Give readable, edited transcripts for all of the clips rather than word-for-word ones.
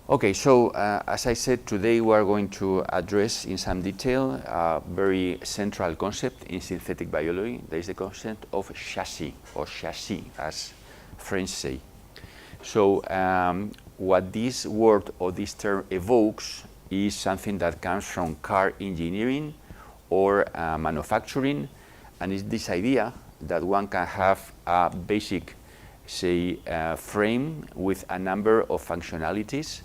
Okay, so as I said, today we are going to address in some detail a very central concept in synthetic biology. There is the concept of chassis, or chassis, as French say. So what this word or this term evokes is something that comes from car engineering or manufacturing, and it's this idea that one can have a basic, say, frame with a number of functionalities.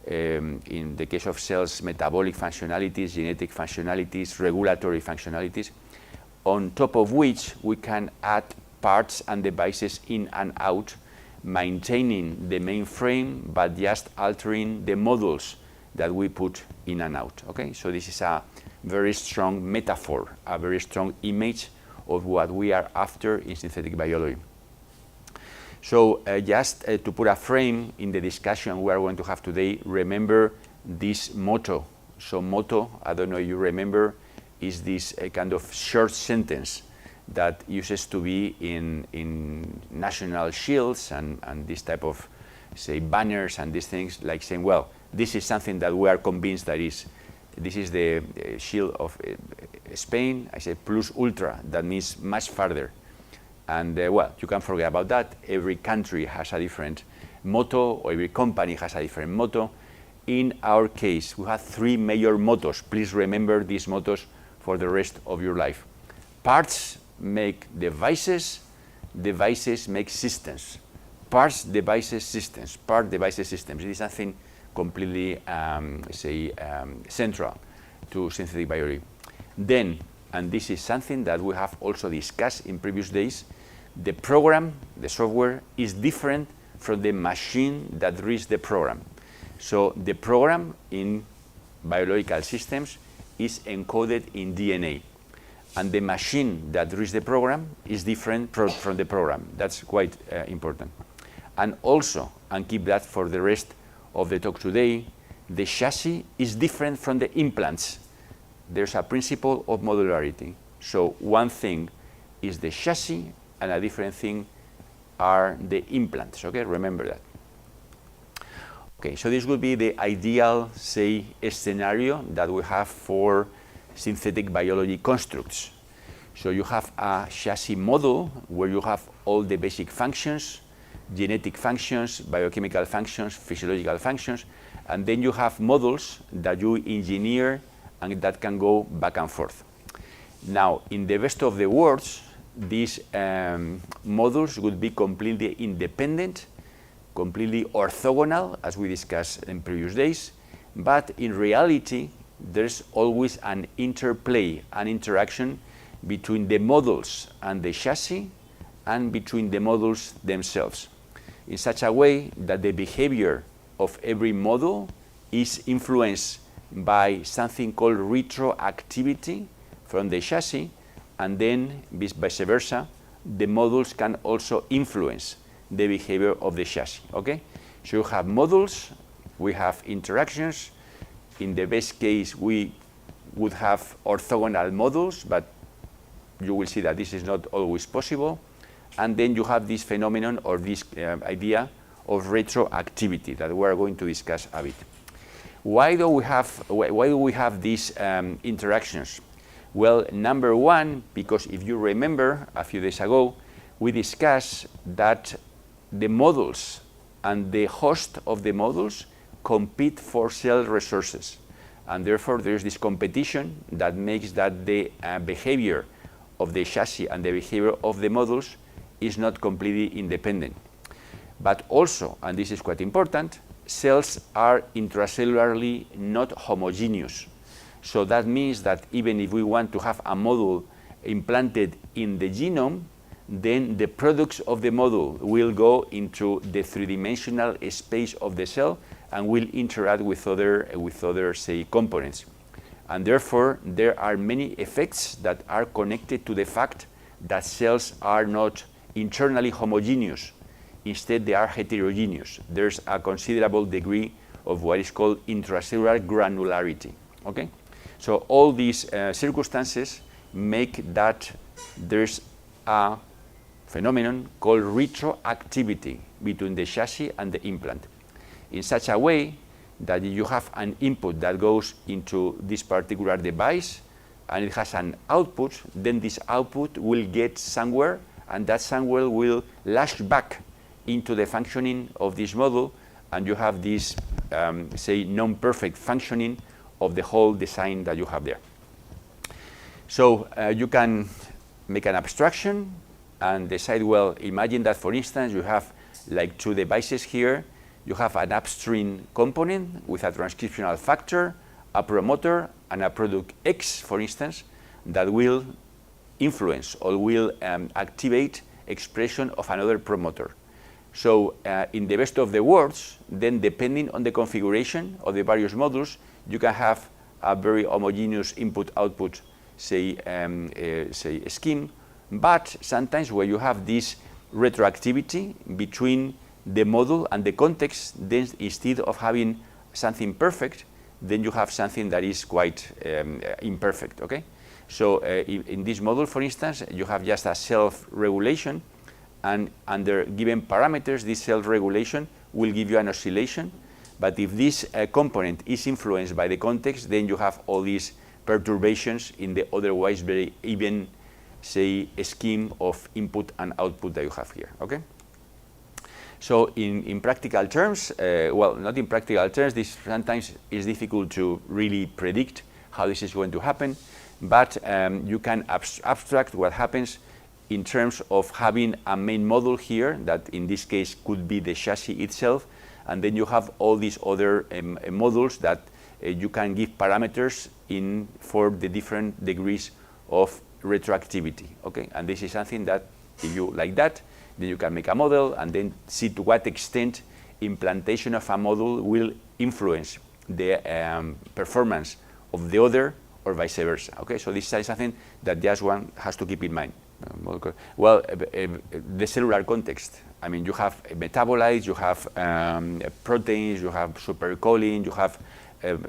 In the case of cells, metabolic functionalities, genetic functionalities, regulatory functionalities, on top of which we can add parts and devices in and out, maintaining the main frame, but just altering the modules that we put in and out. Okay, so this is a very strong metaphor, a very strong image of what we are after in synthetic biology. So just to put a frame in the discussion we are going to have today, remember this motto. So motto, I don't know if you remember, is this kind of short sentence that uses to be in national shields and this type of, say, banners and these things, like saying, well, this is something that we are convinced that this is the shield of Spain. I say plus ultra, that means much farther. And well, you can forget about that. Every country has a different motto, or every company has a different motto. In our case, we have three major mottos. Please remember these mottos for the rest of your life. Parts make devices, devices make systems. Parts, devices, systems. Part, devices, systems. It is something completely, central to synthetic biology. Then, and this is something that we have also discussed in previous days, the program, the software, is different from the machine that reads the program. So the program in biological systems is encoded in DNA, and the machine that reads the program is different from the program. That's quite important. And also, and keep that for the rest of the talk today, the chassis is different from the implants. There's a principle of modularity. So one thing is the chassis, and a different thing are the implants. Okay, remember that. Okay, so this would be the ideal, say, scenario that we have for synthetic biology constructs. So you have a chassis model where you have all the basic functions, genetic functions, biochemical functions, physiological functions, and then you have models that you engineer and that can go back and forth. Now, in the best of the worlds, these models would be completely independent, completely orthogonal, as we discussed in previous days, but in reality, there's always an interplay, an interaction between the models and the chassis and between the models themselves, in such a way that the behavior of every model is influenced by something called retroactivity from the chassis, and then vice versa, the models can also influence the behavior of the chassis. Okay? So you have models, we have interactions. In the best case, we would have orthogonal models, but you will see that this is not always possible. And then you have this phenomenon, or this idea of retroactivity that we are going to discuss a bit. Why do we have these interactions? Well, number one, because if you remember a few days ago, we discussed that the models and the host of the models compete for cell resources. And therefore, there is this competition that makes that the behavior of the chassis and the behavior of the models is not completely independent. But also, and this is quite important, cells are intracellularly not homogeneous. So that means that even if we want to have a model implanted in the genome, then the products of the model will go into the three-dimensional space of the cell and will interact with other, say, components. And therefore, there are many effects that are connected to the fact that cells are not internally homogeneous. Instead, they are heterogeneous. There's a considerable degree of what is called intracellular granularity. Okay? So all these circumstances make that there's a phenomenon called retroactivity between the chassis and the implant, in such a way that you have an input that goes into this particular device, and it has an output, then this output will get somewhere, and that somewhere will lash back into the functioning of this model, and you have this, say, non-perfect functioning of the whole design that you have there. So you can make an abstraction and decide, well, imagine that, for instance, you have like two devices here. You have an upstream component with a transcriptional factor, a promoter, and a product X, for instance, that will influence or will activate expression of another promoter. So in the best of the worlds, then depending on the configuration of the various modules, you can have a very homogeneous input-output, say scheme. But sometimes when you have this retroactivity between the model and the context, then instead of having something perfect, then you have something that is quite imperfect, okay? So in this model, for instance, you have just a self-regulation, and under given parameters, this self-regulation will give you an oscillation. But if this component is influenced by the context, then you have all these perturbations in the otherwise very even, say, a scheme of input and output that you have here, okay? So in practical terms, well, not in practical terms, this sometimes is difficult to really predict how this is going to happen, but you can abstract what happens in terms of having a main model here, that in this case could be the chassis itself, and then you have all these other modules that you can give parameters in for the different degrees of retroactivity, okay? And this is something that, if you like that, then you can make a model and then see to what extent implantation of a model will influence the performance of the other or vice versa, okay? So this is something that just one has to keep in mind. Well, the cellular context. I mean, you have metabolites, you have proteins, you have supercooling, you have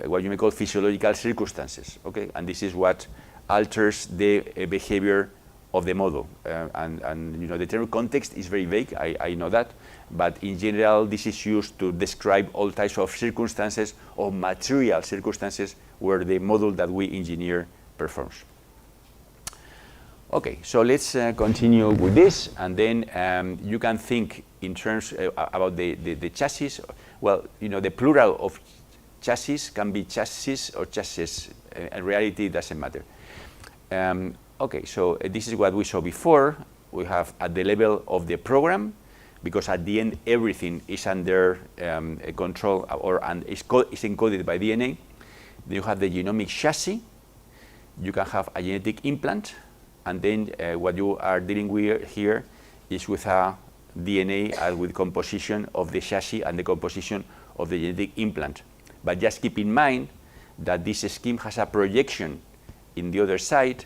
what you may call physiological circumstances, okay? And this is what alters the behavior of the model. And you know, the term context is very vague, I know that, but in general, this is used to describe all types of circumstances or material circumstances where the model that we engineer performs. Okay, so let's continue with this, and then you can think in terms about the chassis. Well, you know, the plural of chassis can be chassis or chassis. In reality, it doesn't matter. Okay, so this is what we saw before. We have at the level of the program, because at the end everything is under control and is encoded by DNA. Then you have the genomic chassis. You can have a genetic implant. And then what you are dealing with here is with a DNA with composition of the chassis and the composition of the genetic implant. But just keep in mind that this scheme has a projection in the other side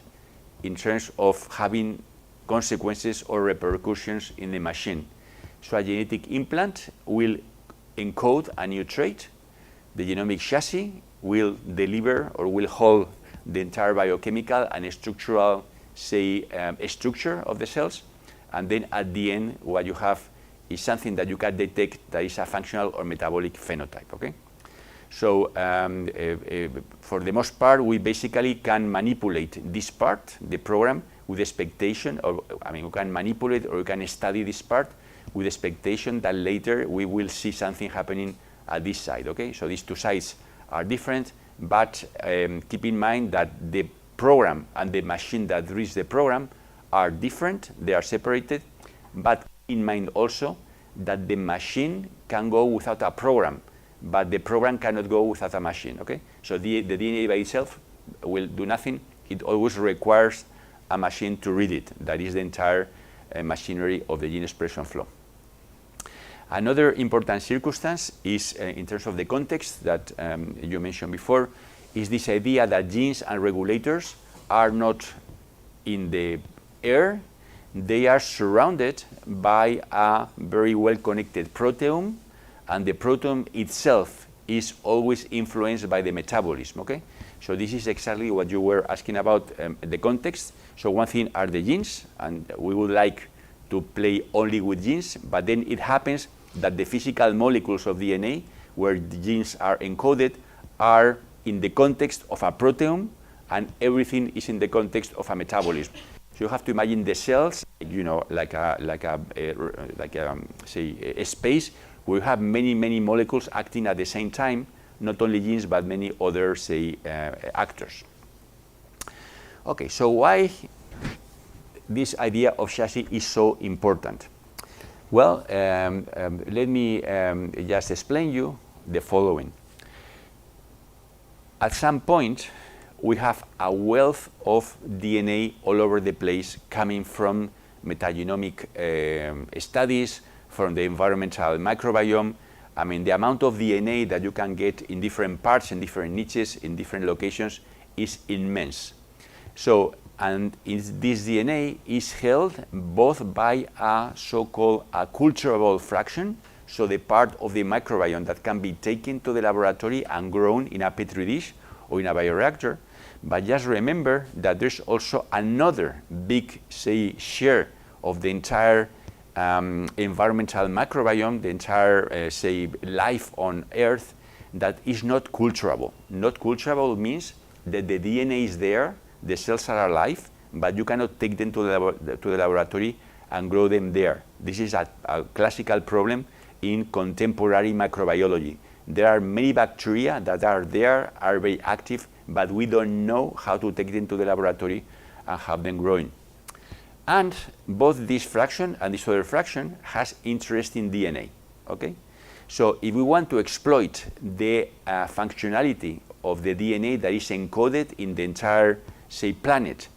in terms of having consequences or repercussions in the machine. So a genetic implant will encode a new trait. The genomic chassis will deliver or will hold the entire biochemical and structural, say, structure of the cells, and then at the end what you have is something that you can detect that is a functional or metabolic phenotype, okay? So for the most part, we basically can manipulate this part, the program, with expectation, or I mean, we can manipulate or we can study this part with expectation that later we will see something happening at this side, okay? So these two sides are different, but keep in mind that the program and the machine that reads the program are different, they are separated, but keep in mind also that the machine can go without a program, but the program cannot go without a machine, okay? So the DNA by itself will do nothing, it always requires a machine to read it. That is the entire machinery of the gene expression flow. Another important circumstance is, in terms of the context that you mentioned before, is this idea that genes and regulators are not in the air, they are surrounded by a very well-connected proteome, and the proteome itself is always influenced by the metabolism, okay? So this is exactly what you were asking about, the context. So one thing are the genes, and we would like to play only with genes, but then it happens that the physical molecules of DNA where the genes are encoded are in the context of a proteome, and everything is in the context of a metabolism. So you have to imagine the cells, like a space where you have many molecules acting at the same time, not only genes but many other actors. Okay, so why this idea of chassis is so important? Well, let me just explain you the following. At some point, we have a wealth of DNA all over the place coming from metagenomic studies, from the environmental microbiome. I mean, the amount of DNA that you can get in different parts, in different niches, in different locations is immense. So, and this DNA is held both by a so-called culturable fraction, so the part of the microbiome that can be taken to the laboratory and grown in a petri dish or in a bioreactor. But just remember that there's also another big, share of the entire environmental microbiome, the entire, life on Earth, that is not culturable. Not culturable means that the DNA is there, the cells are alive, but you cannot take them to the laboratory and grow them there. This is a classical problem in contemporary microbiology. There are many bacteria that are there, are very active, but we don't know how to take them to the laboratory and have them growing. And both this fraction and this other fraction has interest in DNA, okay? So if we want to exploit the functionality of the DNA that is encoded in the entire, planet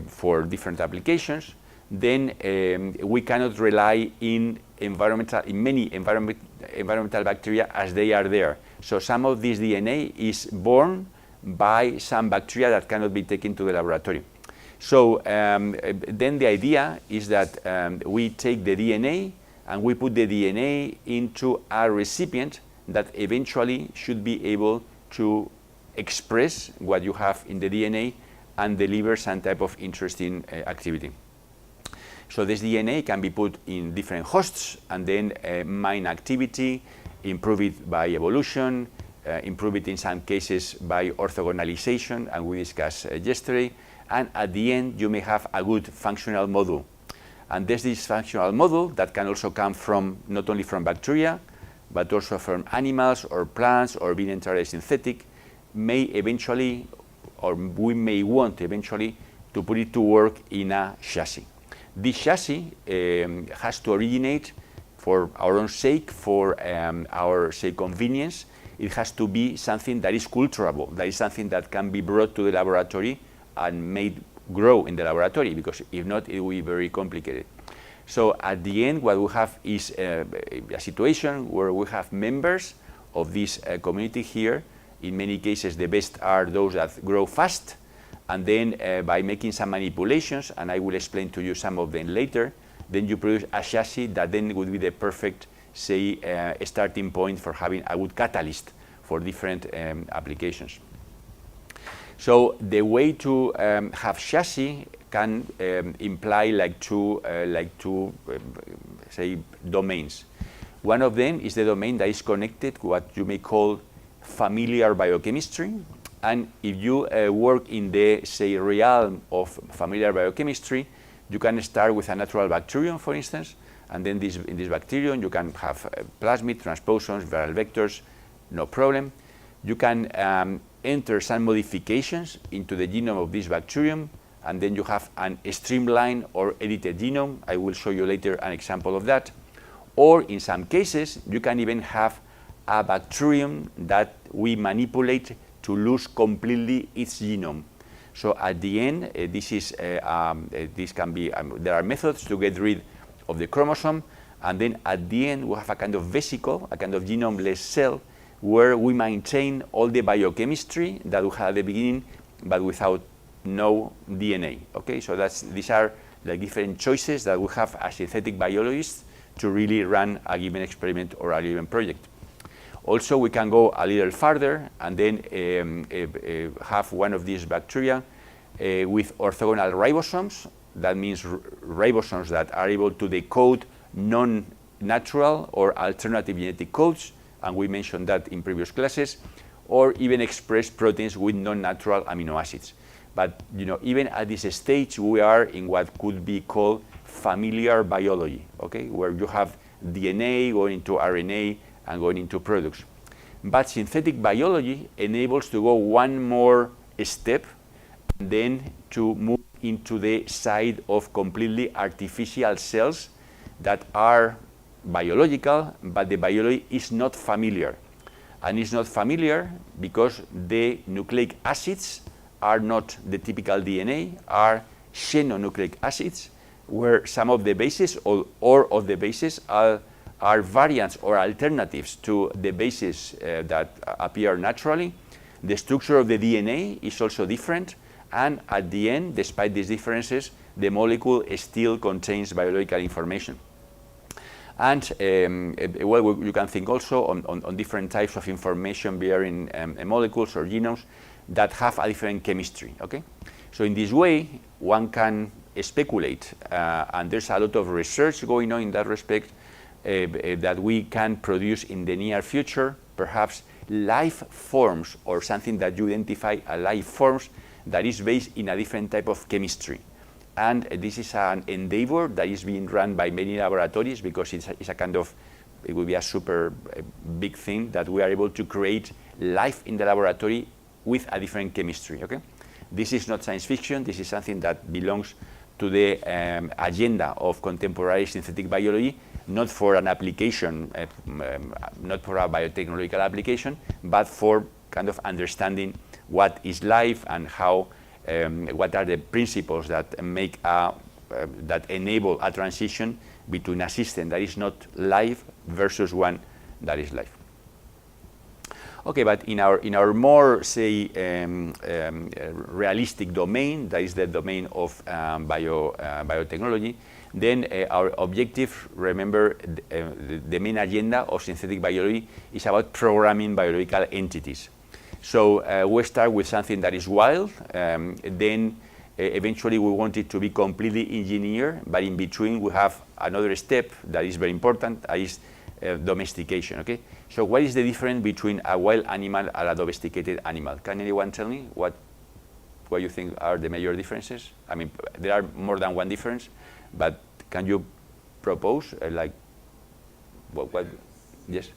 for different applications, then we cannot rely in many environmental bacteria as they are there. So some of this DNA is born by some bacteria that cannot be taken to the laboratory. So then the idea is that we take the DNA and we put the DNA into a recipient that eventually should be able to express what you have in the DNA and deliver some type of interesting activity. So this DNA can be put in different hosts and then mine activity, improve it by evolution, improve it in some cases by orthogonalization, and we discussed yesterday. And at the end, you may have a good functional model. And there's this functional model that can also come from not only from bacteria, but also from animals or plants or being entirely synthetic, may eventually, or we may want eventually, to put it to work in a chassis. This chassis has to originate for our own sake, for our, convenience. It has to be something that is culturable, that is something that can be brought to the laboratory and made grow in the laboratory, because if not, it will be very complicated. So at the end, what we have is a situation where we have members of this community here. In many cases, the best are those that grow fast, and then by making some manipulations, and I will explain to you some of them later, then you produce a chassis that then would be the perfect, starting point for having a good catalyst for different applications. So the way to have chassis can imply like two domains. One of them is the domain that is connected to what you may call familiar biochemistry. And if you work in the, realm of familiar biochemistry, you can start with a natural bacterium, for instance, and then in this bacterium you can have plasmid, transposons, viral vectors, no problem. You can enter some modifications into the genome of this bacterium, and then you have an streamlined or edited genome. I will show you later an example of that. Or in some cases, you can even have a bacterium that we manipulate to lose completely its genome. So at the end, this can be, there are methods to get rid of the chromosome, and then at the end we have a kind of vesicle, a kind of genome-less cell, where we maintain all the biochemistry that we had at the beginning, but without no DNA. Okay, so these are the different choices that we have as synthetic biologists to really run a given experiment or a given project. Also, we can go a little farther and then have one of these bacteria with orthogonal ribosomes. That means ribosomes that are able to decode natural or alternative genetic codes, and we mentioned that in previous classes, or even express proteins with non-natural amino acids. But even at this stage, we are in what could be called familiar biology, okay, where you have DNA going into RNA and going into products. But synthetic biology enables to go one more step, and then to move into the side of completely artificial cells that are biological, but the biology is not familiar. And it's not familiar because the nucleic acids are not the typical DNA, are xenonucleic acids, where some of the bases or of the bases are variants or alternatives to the bases that appear naturally. The structure of the DNA is also different, and at the end, despite these differences, the molecule still contains biological information. And well, you can think also on different types of information-bearing molecules or genomes that have a different chemistry, okay? So in this way, one can speculate, and there's a lot of research going on in that respect, that we can produce in the near future, perhaps life forms or something that you identify as life forms that is based in a different type of chemistry. And this is an endeavor that is being run by many laboratories because it's a kind of, it will be a super big thing that we are able to create life in the laboratory with a different chemistry, okay? This is not science fiction, this is something that belongs to the agenda of contemporary synthetic biology, not for an application, not for a biotechnological application, but for kind of understanding what is life and how, what are the principles that make that enable a transition between a system that is not live versus one that is live. Okay, but in our more, say, realistic domain, that is the domain of biotechnology, then our objective, remember, the main agenda of synthetic biology is about programming biological entities. So we start with something that is wild, then eventually we want it to be completely engineered, but in between we have another step that is very important, is domestication, okay? So what is the difference between a wild animal and a domesticated animal? Can anyone tell me what you think are the major differences? I mean, there are more than one difference, but can you propose, like, what yes?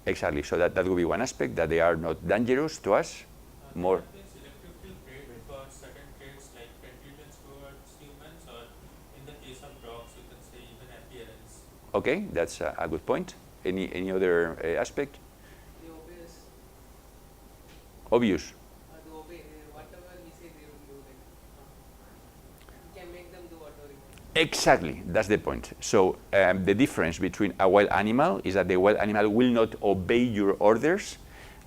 Exactly, so that would be one aspect, that they are not dangerous to us, more. Okay, that's a good point. Any other aspect? The obvious. Obvious. Whatever we say, they will do. We can make them do whatever we want. Exactly, that's the point. So the difference between a wild animal is that the wild animal will not obey your orders.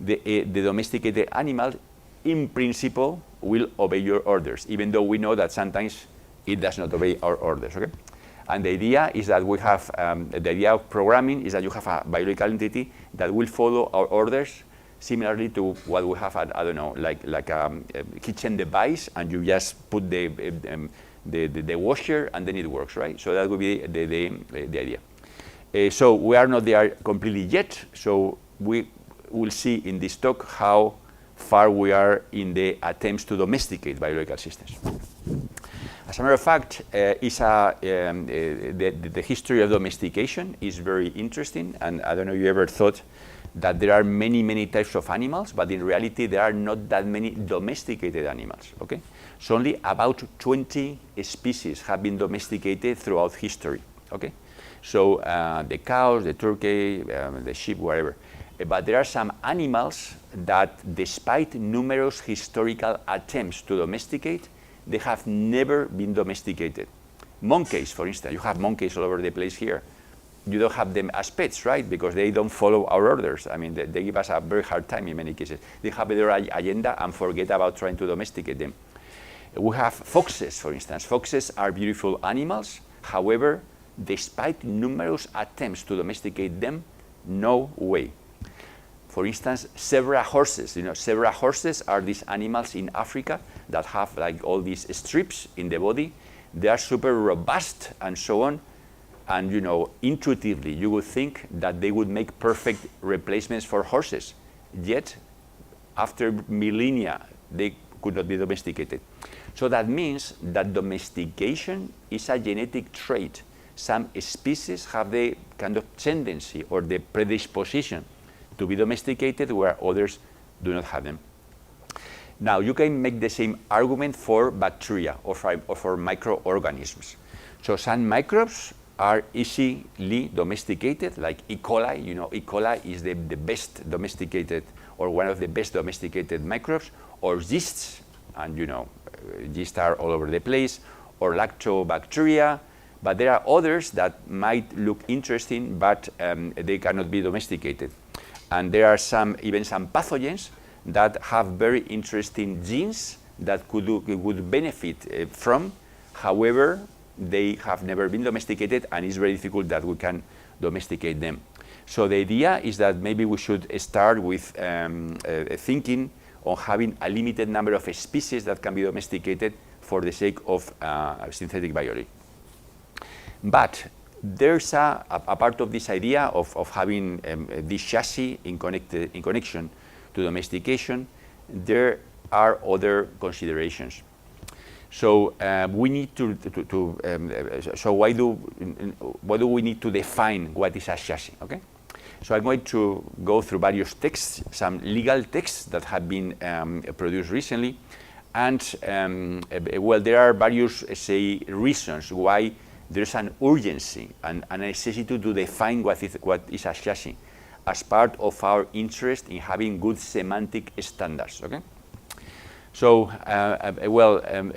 The domesticated animal, in principle, will obey your orders, even though we know that sometimes it does not obey our orders. Okay. And the idea is that we have, the idea of programming is that you have a biological entity that will follow our orders similarly to what we have at, I don't know, like a kitchen device, and you just put the washer and then it works, right? So that would be the idea. So we are not there completely yet, so we will see in this talk how far we are in the attempts to domesticate biological systems. As a matter of fact, the history of domestication is very interesting, and I don't know if you ever thought that there are many types of animals, but in reality there are not that many domesticated animals, okay? So only about 20 species have been domesticated throughout history, okay? So the cows, the turkey, the sheep, whatever. But there are some animals that, despite numerous historical attempts to domesticate, they have never been domesticated. Monkeys, for instance, you have monkeys all over the place here. You don't have them as pets, right? Because they don't follow our orders. I mean, they give us a very hard time in many cases. They have their agenda and forget about trying to domesticate them. We have foxes, for instance. Foxes are beautiful animals. However, despite numerous attempts to domesticate them, no way. For instance, zebra horses. You know, zebra horses are these animals in Africa that have like all these strips in the body They are super robust and so on. And intuitively, you would think that they would make perfect replacements for horses. Yet, after millennia, they could not be domesticated. So that means that domestication is a genetic trait. Some species have the kind of tendency or the predisposition to be domesticated, where others do not have them. Now, you can make the same argument for bacteria or for microorganisms. So some microbes are easily domesticated, like E. coli. E. coli is the best domesticated, or one of the best domesticated microbes, or yeasts, and yeasts are all over the place, or lactobacteria. But there are others that might look interesting, but they cannot be domesticated. And there are even some pathogens that have very interesting genes that would benefit from. However, they have never been domesticated, and it's very difficult that we can domesticate them. So the idea is that maybe we should start with thinking on having a limited number of species that can be domesticated for the sake of synthetic biology. But there's a part of this idea of having this chassis in connection to domestication. There are other considerations. So we need so why do we need to define what is a chassis? Okay. So I'm going to go through various texts, some legal texts that have been produced recently, and well, there are various reasons why there's an urgency and a necessity to define what is a chassis, as part of our interest in having good semantic standards. Okay. So,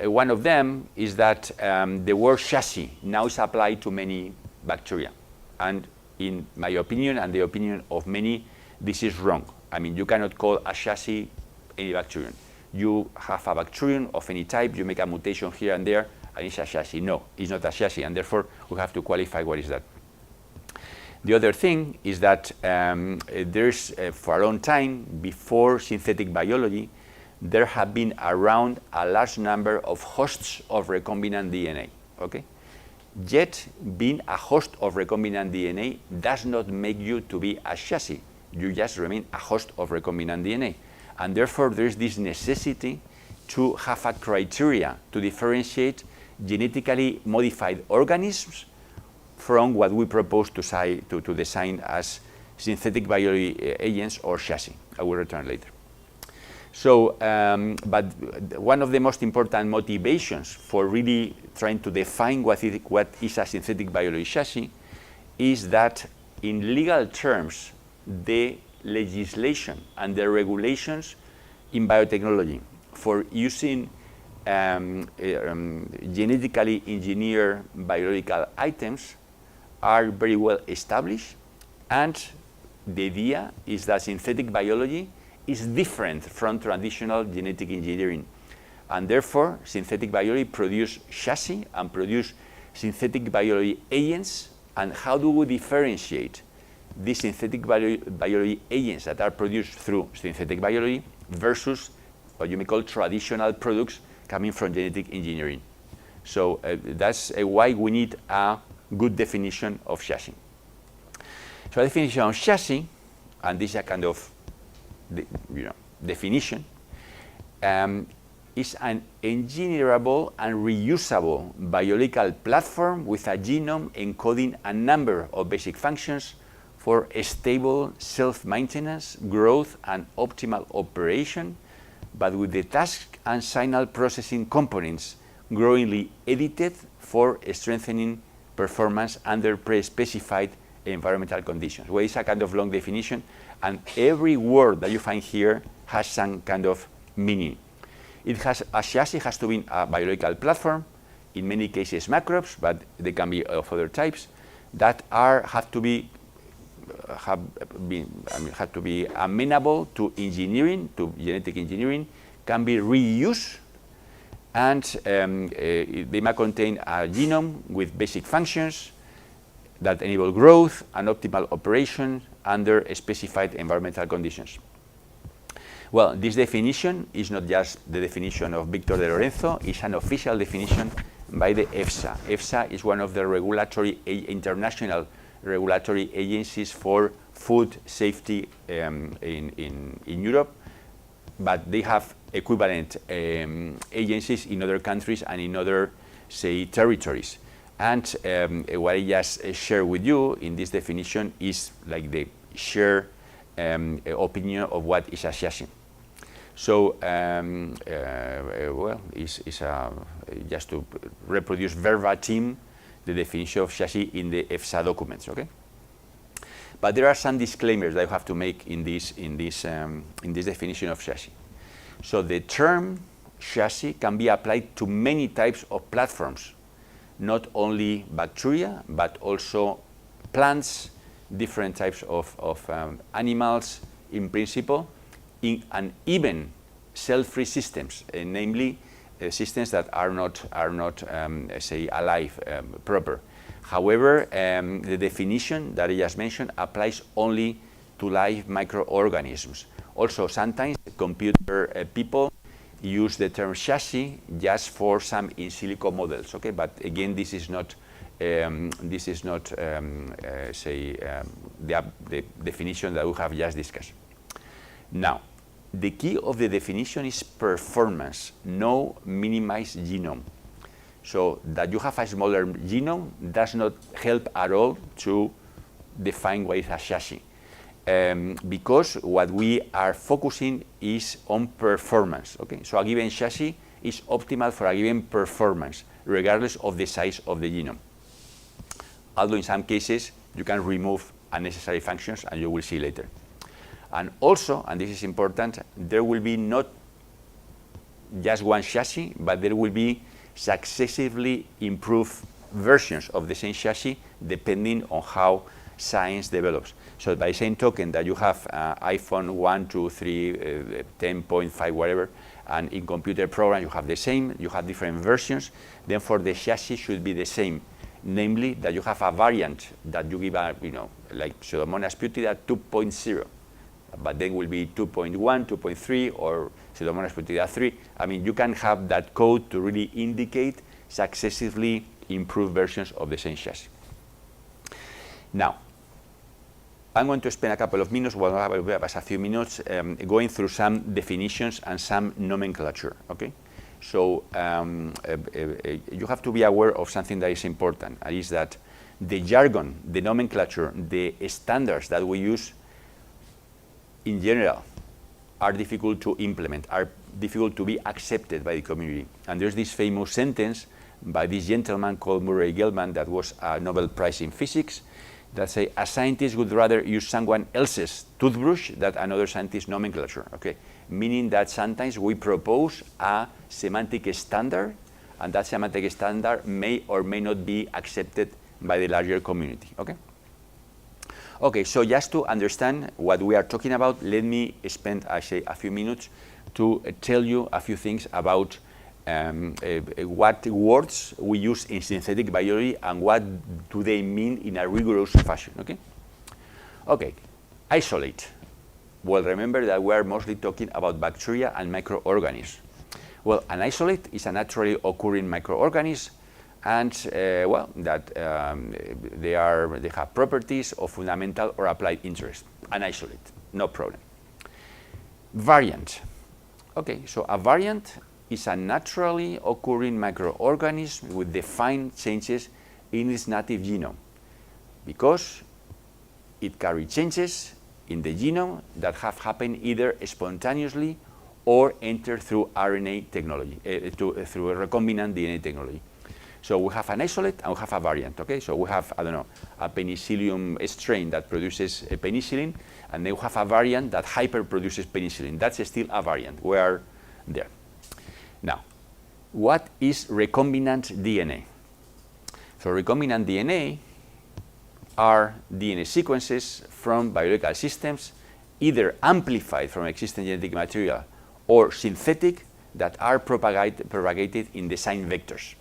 one of them is that the word chassis now is applied to many bacteria. And in my opinion, and the opinion of many, this is wrong. I mean, you cannot call a chassis any bacterium. You have a bacterium of any type, you make a mutation here and there, and it's a chassis. No, it's not a chassis, and therefore we have to qualify what is that. The other thing is that there's, for a long time, before synthetic biology, there have been around a large number of hosts of recombinant DNA, okay? Yet, being a host of recombinant DNA does not make you to be a chassis. You just remain a host of recombinant DNA. And therefore, there is this necessity to have a criteria to differentiate genetically modified organisms from what we propose to design as synthetic biology agents or chassis. I will return later. So, but one of the most important motivations for really trying to define what is a synthetic biology chassis is that in legal terms, the legislation and the regulations in biotechnology for using genetically engineered biological items are very well established, and the idea is that synthetic biology is different from traditional genetic engineering. And therefore, synthetic biology produces chassis and produce synthetic biology agents. And how do we differentiate these synthetic biology agents that are produced through synthetic biology versus what you may call traditional products coming from genetic engineering? So that's why we need a good definition of chassis. So a definition of chassis, and this is a kind of definition, is an engineerable and reusable biological platform with a genome encoding a number of basic functions for stable self-maintenance, growth, and optimal operation, but with the task and signal processing components growingly edited for strengthening performance under pre-specified environmental conditions. Well, it's a kind of long definition, and every word that you find here has some kind of meaning. A chassis has to be a biological platform, in many cases macrobes, but they can be of other types, that have to be amenable to engineering, to genetic engineering, can be reused, and they might contain a genome with basic functions that enable growth and optimal operation under specified environmental conditions. Well, this definition is not just the definition of Victor de Lorenzo, it's an official definition by the EFSA. EFSA is one of the international regulatory agencies for food safety in Europe, but they have equivalent agencies in other countries and in other, say, territories. And what I just share with you in this definition is like the shared opinion of what is a chassis. So, well, it's just to reproduce verbatim the definition of chassis in the EFSA documents, okay? But there are some disclaimers that you have to make in this definition of chassis. So the term chassis can be applied to many types of platforms, not only bacteria, but also plants, different types of animals in principle, and even cell-free systems, namely systems that are not say, alive proper. However, the definition that I just mentioned applies only to live microorganisms. Also, sometimes computer people use the term chassis just for some in silico models. Okay, but again, this is not say the definition that we have just discussed. Now, the key of the definition is performance, no minimized genome. So that you have a smaller genome does not help at all to define what is a chassis. Because what we are focusing is on performance. Okay? So a given chassis is optimal for a given performance, regardless of the size of the genome. Although in some cases, you can remove unnecessary functions, and you will see later. And also, and this is important, there will be not just one chassis, but there will be successively improved versions of the same chassis depending on how science develops. So by the same token that you have iPhone 1, 2, 3, 10.5, whatever, and in computer program you have the same, you have different versions, then for the chassis should be the same. Namely, that you have a variant that you give a, like Pseudomonas putida 2.0. But then will be 2.1, 2.3, or Pseudomonas putida 3. I mean, you can have that code to really indicate successively improved versions of the same chassis. Now, I'm going to spend a couple of minutes, well, a few minutes, going through some definitions and some nomenclature, okay? So you have to be aware of something that is important, and is that the jargon, the nomenclature, the standards that we use in general are difficult to implement, are difficult to be accepted by the community. And there's this famous sentence by this gentleman called Murray Gell-Mann that was a Nobel Prize in Physics that say a scientist would rather use someone else's toothbrush than another scientist's nomenclature, okay? Meaning that sometimes we propose a semantic standard, and that semantic standard may or may not be accepted by the larger community, okay? Okay, so just to understand what we are talking about, let me spend, I say, a few minutes to tell you a few things about what words we use in synthetic biology and what do they mean in a rigorous fashion, okay? Okay, isolate. Well, remember that we are mostly talking about bacteria and microorganisms. Well, an isolate is a naturally occurring microorganism, and well, that they have properties of fundamental or applied interest. An isolate, no problem. Variant. Okay, so a variant is a naturally occurring microorganism with defined changes in its native genome, because it carries changes in the genome that have happened either spontaneously or enter through RNA technology, through a recombinant DNA technology. So we have an isolate and we have a variant, okay? So we have, I don't know, a penicillium strain that produces a penicillin, and then we have a variant that hyperproduces penicillin. That's still a variant. We are there. Now, what is recombinant DNA? So recombinant DNA are DNA sequences from biological systems, either amplified from existing genetic material or synthetic, that are propagated in design vectors.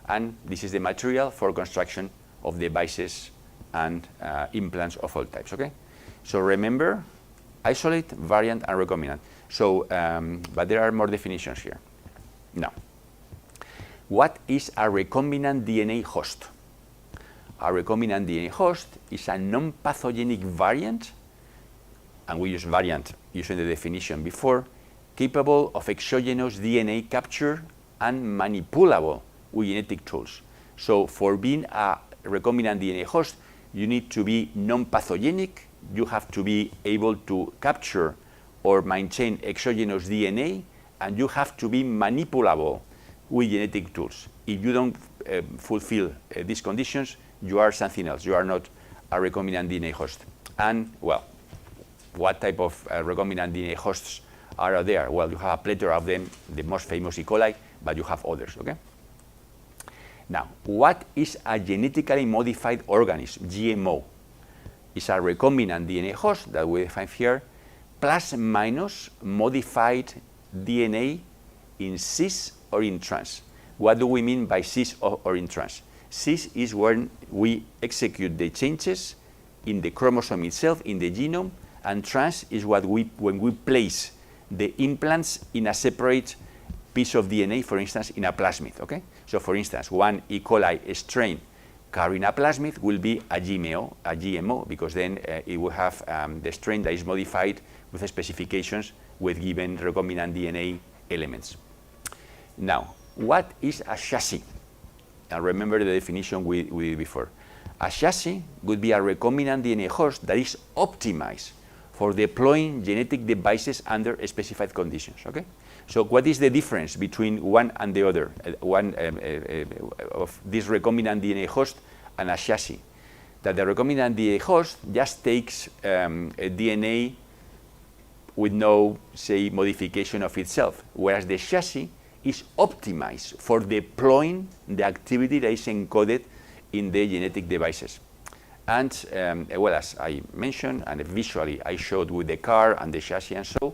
And this is the material for construction of devices and implants of all types, okay? So remember, isolate, variant, and recombinant. So, but there are more definitions here. Now, What is a recombinant DNA host? A recombinant DNA host is a non-pathogenic variant, and we use variant using the definition before, capable of exogenous DNA capture and manipulable with genetic tools. So for being a recombinant DNA host, you need to be non-pathogenic, you have to be able to capture or maintain exogenous DNA, and you have to be manipulable with genetic tools. If you don't fulfill these conditions, you are something else. You are not a recombinant DNA host. And, well, what type of recombinant DNA hosts are there? Well, you have a plethora of them, the most famous E. coli, but you have others, okay? Now, what is a genetically modified organism, GMO? It's a recombinant DNA host that we define here, plus minus modified DNA in cis or in trans. What do we mean by cis or in trans? Cis is when we execute the changes in the chromosome itself, in the genome, and trans is when we place the implants in a separate piece of DNA, for instance, in a plasmid, okay? So for instance, one E. coli strain carrying a plasmid will be a GMO, because then it will have the strain that is modified with specifications with given recombinant DNA elements. Now, what is a chassis? And remember the definition we did before. A chassis would be a recombinant DNA host that is optimized for deploying genetic devices under specified conditions, okay? So what is the difference between one and the other, of this recombinant DNA host and a chassis? That the recombinant DNA host just takes a DNA with no, say, modification of itself, whereas the chassis is optimized for deploying the activity that is encoded in the genetic devices. And well, as I mentioned, and visually I showed with the car and the chassis and so,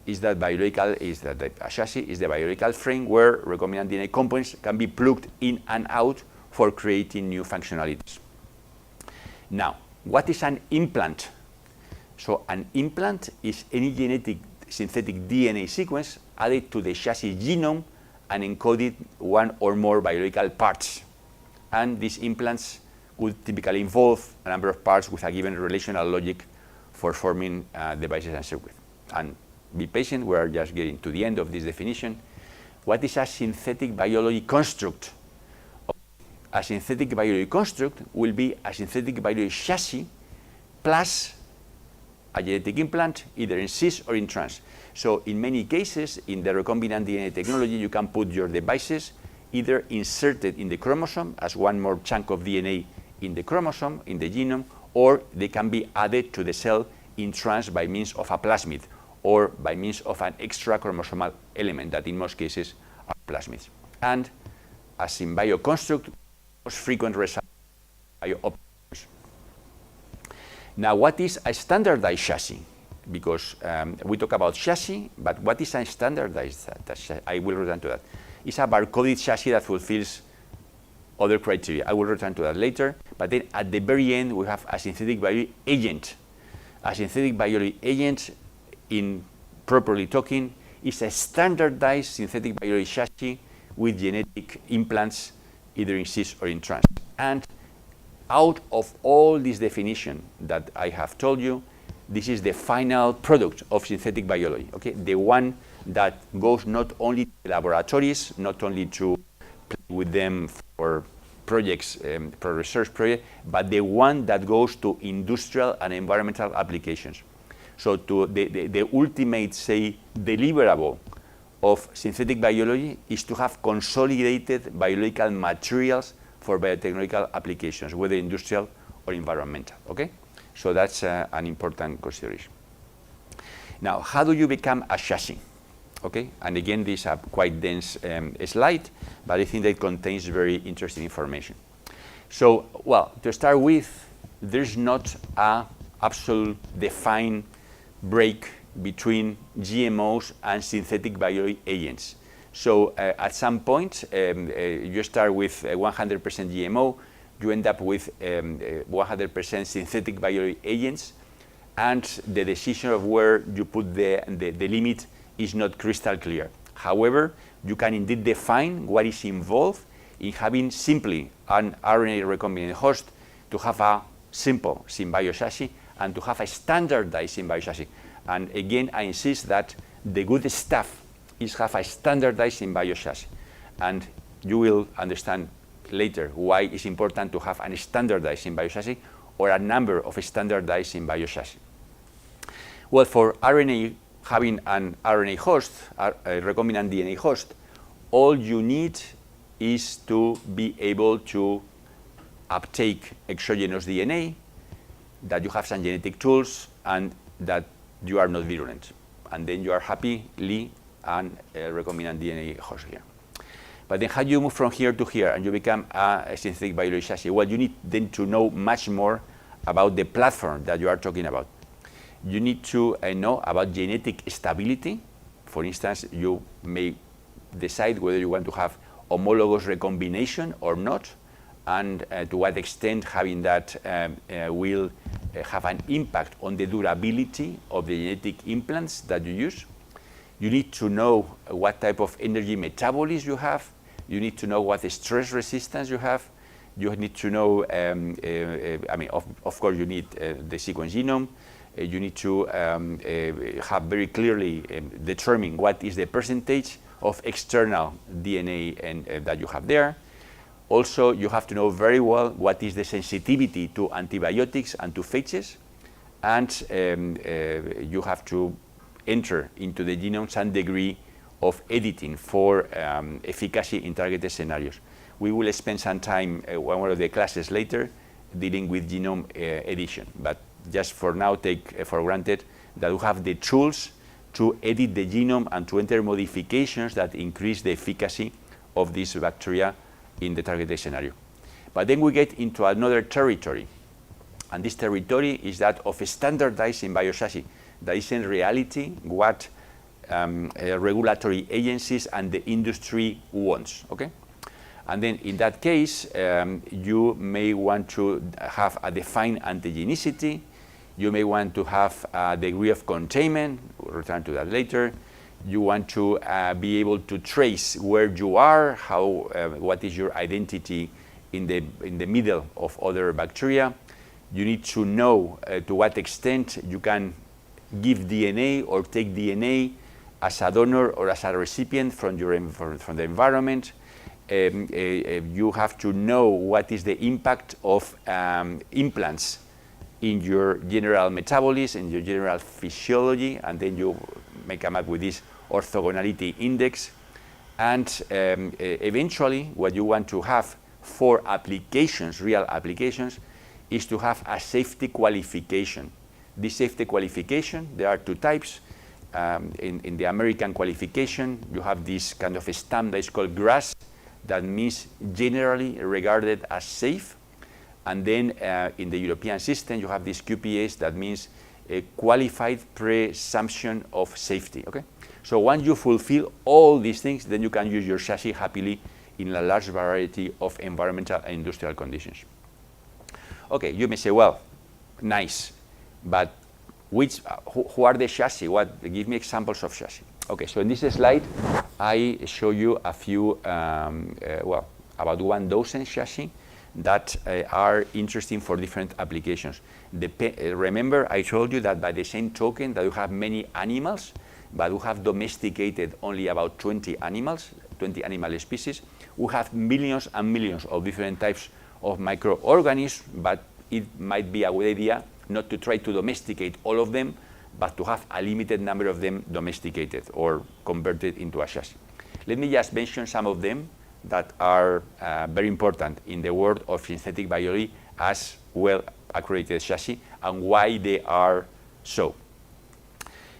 is that a chassis is the biological frame where recombinant DNA components can be plugged in and out for creating new functionalities. Now, what is an implant? So an implant is any genetic synthetic DNA sequence added to the chassis genome and encoded one or more biological parts. And these implants would typically involve a number of parts with a given relational logic for forming devices and circuits. And be patient, we are just getting to the end of this definition. What is a synthetic biology construct? A synthetic biology construct will be a synthetic biology chassis plus a genetic implant, either in cis or in trans. So in many cases, in the recombinant DNA technology, you can put your devices either inserted in the chromosome as one more chunk of DNA in the chromosome, in the genome, or they can be added to the cell in trans by means of a plasmid or by means of an extra chromosomal element that in most cases are plasmids. And as in bioconstruct, most frequent result biooptimizers. Now, what is a standardized chassis? Because we talk about chassis, but what is a standardized chassis? I will return to that. It's a barcoded chassis that fulfills other criteria. I will return to that later. But then at the very end, we have a synthetic biology agent. A synthetic biology agent, in properly talking, is a standardized synthetic biology chassis with genetic implants, either in cis or in trans. And out of all this definition that I have told you, this is the final product of synthetic biology, okay? The one that goes not only to laboratories, not only to play with them for projects, for research projects, but the one that goes to industrial and environmental applications. So to the ultimate, say, deliverable of synthetic biology is to have consolidated biological materials for biotechnological applications, whether industrial or environmental, okay? So that's an important consideration. Now, how do you become a chassis? Okay, and again, this is a quite dense slide, but I think that it contains very interesting information. So, well, to start with, there's not an absolute defined break between GMOs and synthetic biology agents. So, at some point, you start with 100% GMO, you end up with 100% synthetic biology agents, and the decision of where you put the limit is not crystal clear. However, you can indeed define what is involved in having simply an RNA recombinant host to have a simple SynBio chassis and to have a standardized SynBio chassis. And again, I insist that the good stuff is have a standardized SynBio chassis. And you will understand later why it's important to have a standardized SynBio chassis or a number of standardized SynBio chassis. Well, for RNA, having an RNA host, a recombinant DNA host, all you need is to be able to uptake exogenous DNA, that you have some genetic tools, and that you are not virulent. And then you are happily an recombinant DNA host here. But then how do you move from here to here and you become a synthetic biology chassis? Well, you need then to know much more about the platform that you are talking about. You need to know about genetic stability. For instance, you may decide whether you want to have homologous recombination or not, and to what extent having that will have an impact on the durability of the genetic implants that you use. You need to know what type of energy metabolism you have. You need to know what the stress resistance you have. You need to know, I mean, of course, you need the sequence genome. You need to have very clearly determine what is the percentage of external DNA and, that you have there. Also, you have to know very well what is the sensitivity to antibiotics and to phages. And you have to enter into the genome some degree of editing for efficacy in targeted scenarios. We will spend some time, one of the classes later, dealing with genome edition. But just for now, take for granted that we have the tools to edit the genome and to enter modifications that increase the efficacy of this bacteria in the targeted scenario. But then we get into another territory. And this territory is that of standardized SynBio chassis. That is in reality what regulatory agencies and the industry wants, okay? And then in that case, you may want to have a defined antigenicity. You may want to have a degree of containment. We'll return to that later. You want to be able to trace where you are, how, what is your identity in the middle of other bacteria. You need to know to what extent you can give DNA or take DNA as a donor or as a recipient from the environment. You have to know what is the impact of implants in your general metabolism, in your general physiology, and then you may come up with this orthogonality index. And eventually, what you want to have for applications, real applications, is to have a safety qualification. This safety qualification, there are two types. In the American qualification, you have this kind of a stamp that is called GRAS, that means generally regarded as safe. And then in the European system, you have this QPS that means a qualified presumption of safety, okay? So once you fulfill all these things, then you can use your chassis happily in a large variety of environmental and industrial conditions. Okay, you may say, well, nice, but who are the chassis? Give me examples of chassis. Okay, so in this slide, I show you a few, well, about 1,000 chassis that are interesting for different applications. Remember, I told you that by the same token that you have many animals, but we have domesticated only about 20 animals, 20 animal species. We have millions and millions of different types of microorganisms, but it might be a good idea not to try to domesticate all of them, but to have a limited number of them domesticated or converted into a chassis. Let me just mention some of them that are very important in the world of synthetic biology as well-accredited chassis and why they are so.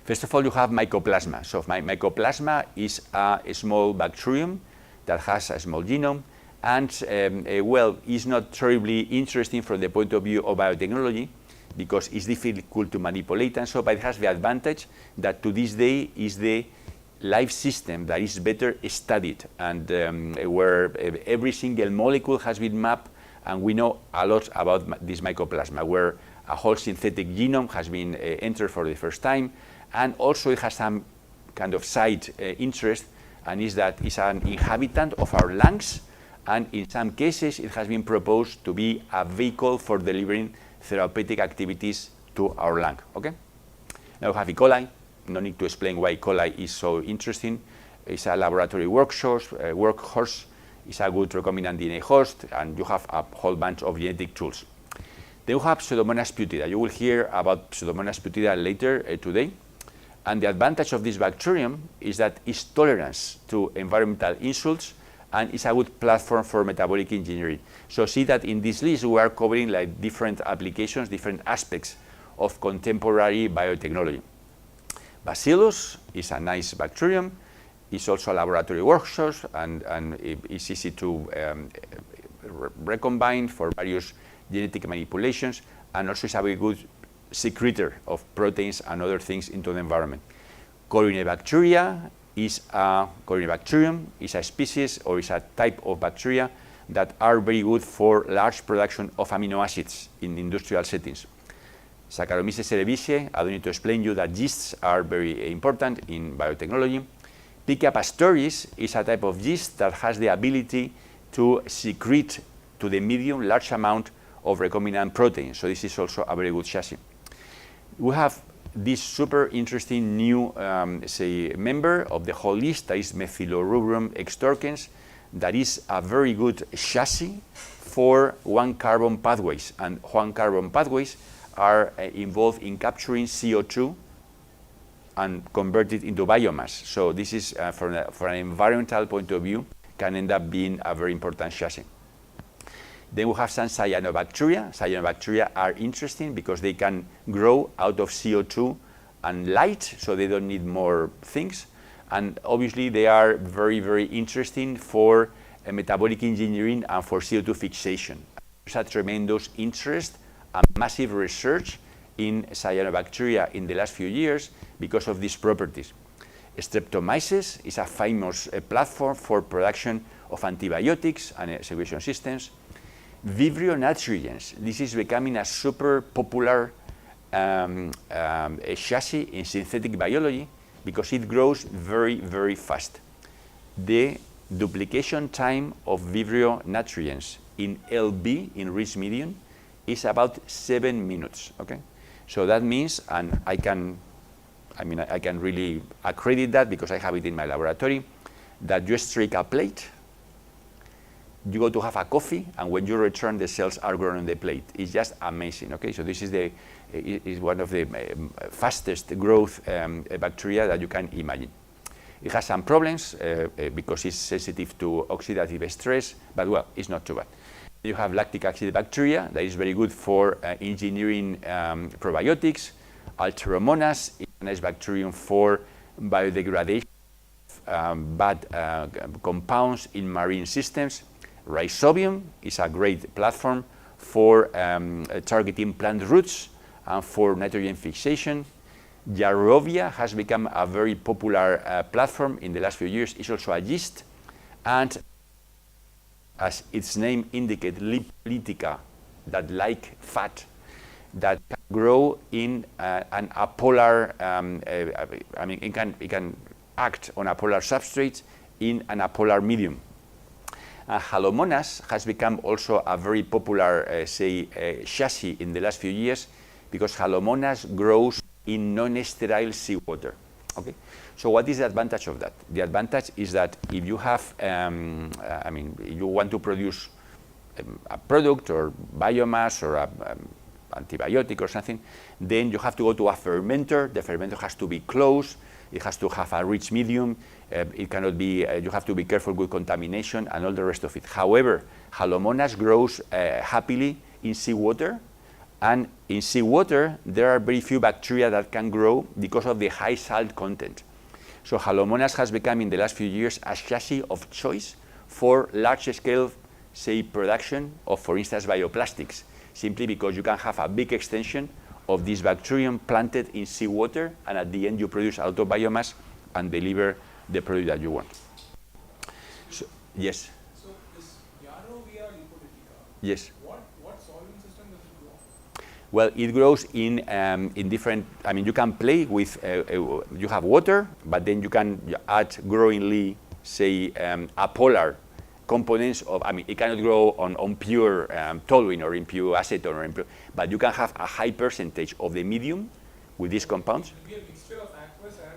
First of all, you have mycoplasma. So mycoplasma is a small bacterium that has a small genome and, well, is not terribly interesting from the point of view of biotechnology because it's difficult to manipulate and so, but it has the advantage that to this day is the life system that is better studied and where every single molecule has been mapped and we know a lot about this mycoplasma, where a whole synthetic genome has been entered for the first time, and also it has some kind of side interest and is that it's an inhabitant of our lungs, and in some cases it has been proposed to be a vehicle for delivering therapeutic activities to our lung. Okay? Now we have E. coli. No need to explain why E. coli is so interesting. It's a laboratory workhorse. It's a good recombinant DNA host, and you have a whole bunch of genetic tools. Then we have Pseudomonas putida. You will hear about Pseudomonas putida later today. And the advantage of this bacterium is that it's tolerant to environmental insults, and it's a good platform for metabolic engineering. So see that in this list we are covering like different applications, different aspects of contemporary biotechnology. Bacillus is a nice bacterium. It's also a laboratory workhorse, and it's easy to recombine for various genetic manipulations, and also it's a very good secretor of proteins and other things into the environment. Corynebacteria is a Corynebacterium is a species or is a type of bacteria that are very good for large production of amino acids in industrial settings. Saccharomyces cerevisiae, I don't need to explain you that yeasts are very important in biotechnology. Pichia pastoris is a type of yeast that has the ability to secrete to the medium large amount of recombinant protein. So this is also a very good chassis. We have this super interesting new member of the whole list, that is Methylorubrum extorquens, that is a very good chassis for 1-carbon pathways. And 1-carbon pathways are involved in capturing CO2 and convert it into biomass. So this is, from an environmental point of view, can end up being a very important chassis. Then we have some cyanobacteria. Cyanobacteria are interesting because they can grow out of CO2 and light, so they don't need more things. And obviously they are very, very interesting for metabolic engineering and for CO2 fixation. There's a tremendous interest and massive research in cyanobacteria in the last few years because of these properties. Streptomyces is a famous platform for production of antibiotics and secretion systems. Vibrio natrigens, this is becoming a super popular chassis in synthetic biology because it grows very, very fast. The duplication time of Vibrio natrigens in LB, in rich medium, is about 7 minutes. Okay, so that means, and I can really accredit that because I have it in my laboratory, that you strike a plate, you go to have a coffee, and when you return, the cells are grown on the plate. It's just amazing. Okay, so this is one of the fastest growth bacteria that you can imagine. It has some problems because it's sensitive to oxidative stress, but well, it's not too bad. You have lactic acid bacteria that is very good for engineering probiotics. Alteromonas is a nice bacterium for biodegradation of bad compounds in marine systems. Rhizobium is a great platform for targeting plant roots and for nitrogen fixation. Jarrovia has become a very popular platform in the last few years. It's also a yeast, and as its name indicates, lipolytica, that like fat, that can grow in an apolar, it can act on apolar substrates in an apolar medium. Halomonas has become also a very popular, chassis in the last few years because Halomonas grows in non-sterile seawater. Okay, so what is the advantage of that? The advantage is that if you have, you want to produce a product or biomass or antibiotic or something, then you have to go to a fermenter. The fermenter has to be closed. It has to have a rich medium. It cannot be, you have to be careful with contamination and all the rest of it. However, Halomonas grows happily in seawater, and in seawater there are very few bacteria that can grow because of the high salt content. So Halomonas has become in the last few years a chassis of choice for large-scale, production of, for instance, bioplastics, simply because you can have a big extension of this bacterium planted in seawater, and at the end you produce a lot of biomass and deliver the product that you want. So, yes? So this Jarrovia lipolytica, yes. What solving system does it grow on? Well, it grows in different, you can play with, you have water, but then you can add growing say, apolar components of, I mean, it cannot grow on pure toluene or in pure acetone, or in pure, but you can have a high percentage of the medium with these compounds. It will be a mixture of aqueous and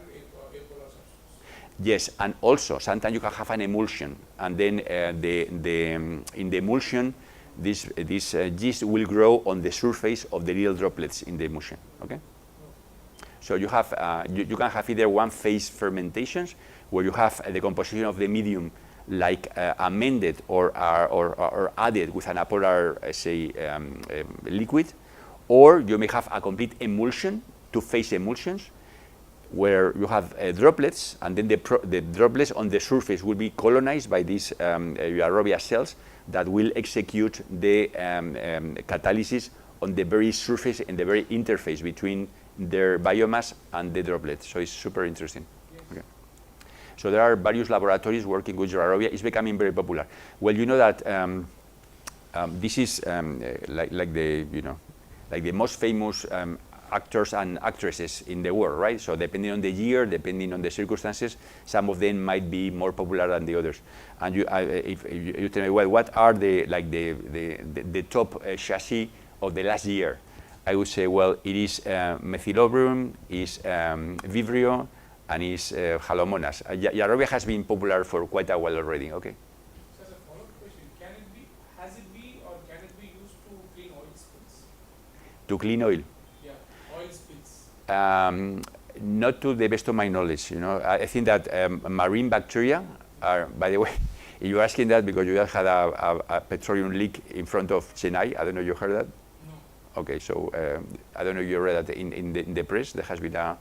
apolar substances. Yes, and also sometimes you can have an emulsion, and then in the emulsion, this yeast will grow on the surface of the little droplets in the emulsion. Okay. So you have you can have either one-phase fermentations where you have the composition of the medium like amended or added with an apolar, say, liquid, or you may have a complete emulsion, two-phase emulsions, where you have droplets, and then the droplets on the surface will be colonized by these aerobia cells that will execute the catalysis on the very surface and the very interface between their biomass and the droplets. So it's super interesting. Yes. Okay. So there are various laboratories working with aerobia. It's becoming very popular. Well, you know that this is like the most famous actors and actresses in the world, right? So depending on the year, depending on the circumstances, some of them might be more popular than the others. And if you tell me, well, what are the top chassis of the last year? I would say, well, it is methylobrum, is Vibrio, and is Halomonas. Aerobia has been popular for quite a while already. Okay. So as a follow-up question, has it be or can it be used to clean oil spills? To clean oil? Yeah, oil spills. Not to the best of my knowledge. You know, I think that marine bacteria are, by the way, you're asking that because you just had a petroleum leak in front of Chennai. I don't know if you heard that. No. Okay, so I don't know if you read that in the press. There has been Today.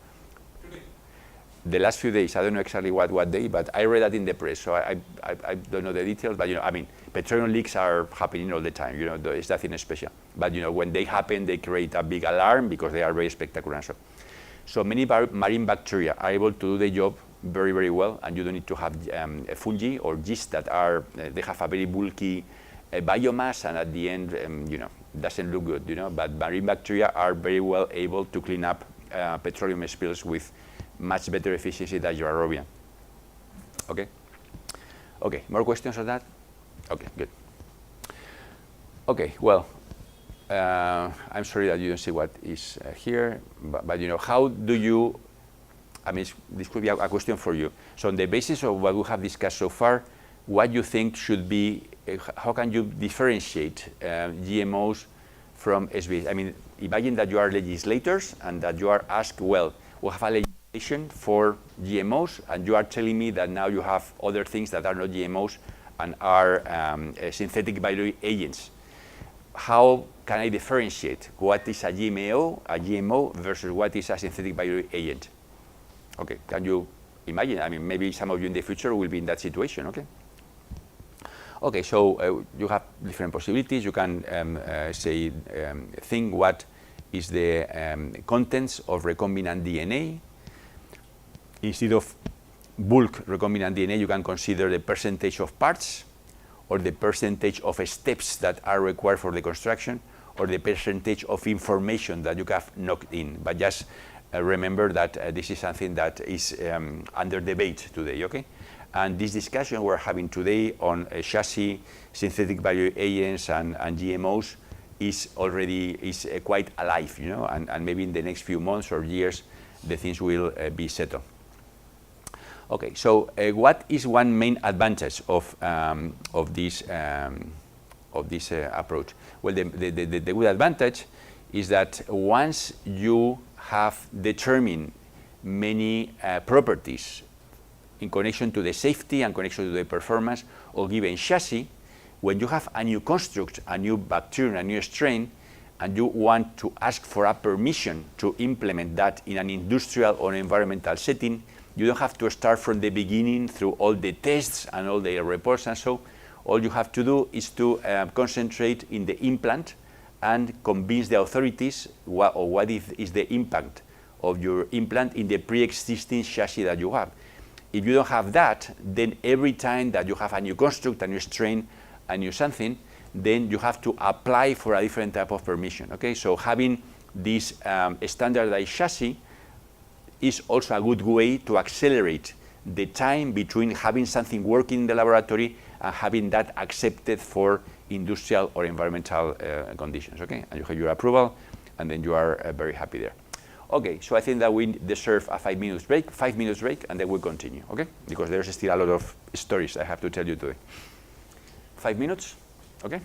the last few days. I don't know exactly what day, but I read that in the press. So I don't know the details, but you know, I mean, petroleum leaks are happening all the time. You know, it's nothing special. But you know, when they happen, they create a big alarm because they are very spectacular. So many marine bacteria are able to do the job very, very well, and you don't need to have fungi or yeast that are they have a very bulky biomass, and at the end, you know, doesn't look good. You know, but marine bacteria are very well able to clean up petroleum spills with much better efficiency than your aerobia. Okay. Okay. More questions on that? Okay. Good. Okay. Well. I'm sorry that you don't see what is here, but you know, how do you, I mean, this could be a question for you. So on the basis of what we have discussed so far, what you think should be, how can you differentiate GMOs from SBs? I mean, imagine that you are legislators and that you are asked, well, we have a legislation for GMOs, and you are telling me that now you have other things that are not GMOs and are synthetic biological agents. How can I differentiate what is a GMO versus what is a synthetic biological agent? Okay, can you imagine? I mean, maybe some of you in the future will be in that situation, okay? Okay, so you have different possibilities. You can think what is the contents of recombinant DNA. Instead of bulk recombinant DNA, you can consider the percentage of parts, or the percentage of steps that are required for the construction, or the percentage of information that you have knocked in. But just remember that this is something that is under debate today, okay? And this discussion we're having today on chassis, synthetic biological agents, and GMOs is already quite alive, you know, and maybe in the next few months or years, the things will be settled. Okay, so what is one main advantage of this approach? Well, the good advantage is that once you have determined many properties in connection to the safety and connection to the performance of given chassis, when you have a new construct, a new bacterium, a new strain, and you want to ask for a permission to implement that in an industrial or environmental setting, you don't have to start from the beginning through all the tests and all the reports and so. All you have to do is to concentrate in the implant and convince the authorities what is the impact of your implant in the pre-existing chassis that you have. If you don't have that, then every time that you have a new construct, a new strain, a new something, then you have to apply for a different type of permission. Okay, so having this standardized chassis is also a good way to accelerate the time between having something working in the laboratory and having that accepted for industrial or environmental conditions, okay? And you have your approval, and then you are very happy there. Okay, so I think that we deserve a 5 minutes break, and then we'll continue, okay? Because there's still a lot of stories I have to tell you today. 5 minutes, okay?